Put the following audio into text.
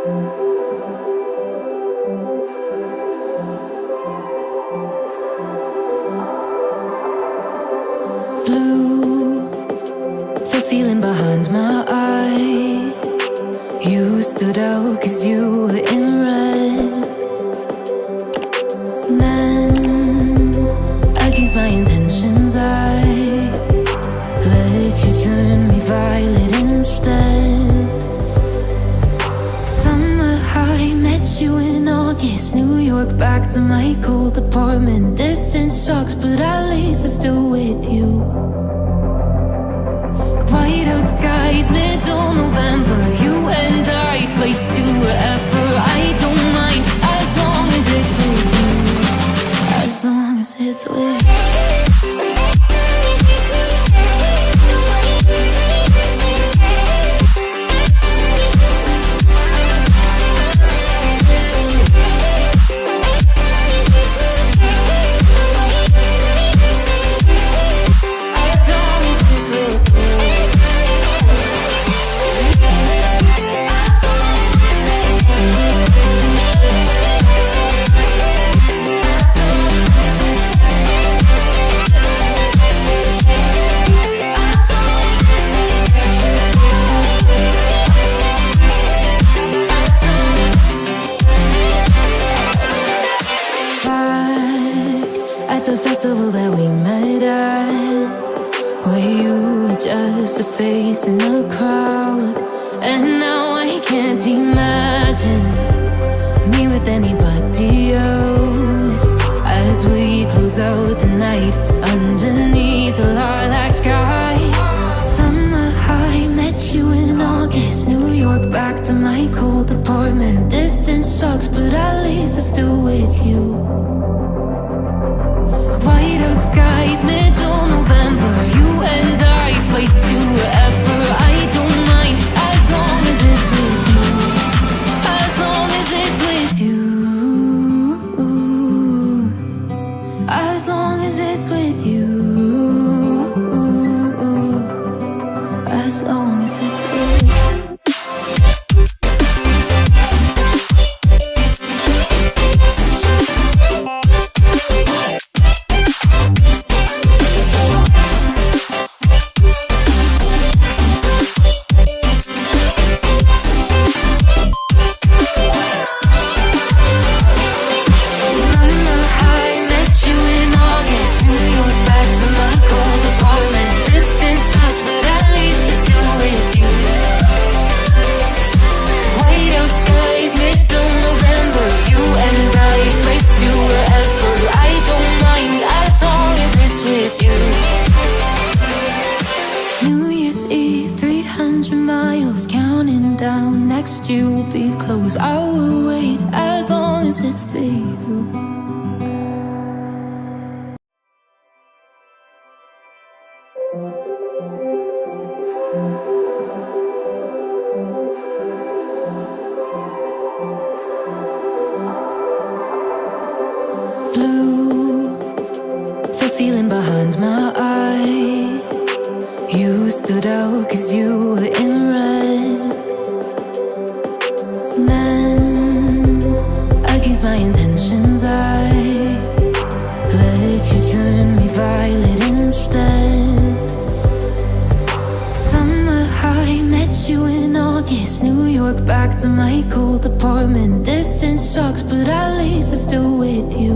Blue, the feeling behind my eyes. You stood out 'cause you were in red. Then, against my intentions, I let you turn me violet instead. Summer high, met you in August. New York, back to my cold apartment. Distance sucks, but at least I'm still with you. Whiteout skies, middle November. You and I, flights to wherever. I don't mind, as long as it's with you. As long as it's with you. That we met at, where you were just a face in a crowd. And now I can't imagine me with anybody else. As we close out the night underneath the lilac sky. Summer high, met you in August. New York, back to my cold apartment. Distance sucks, but at least I'm still with you. Whiteout skies, middle November. You and I, flights to wherever. I don't mind, as long as it's with you. As long as it's with you. As long as it's with you. As long as it's with you. Next year will be close. I will wait as long as it's for you. Blue, the feeling behind my eyes. You stood out 'cause you were in red. Then, against my intentions, I let you turn me violet instead. Summer high, met you in August. New York, back to my cold apartment. Distance sucks, but at least I'm still with you.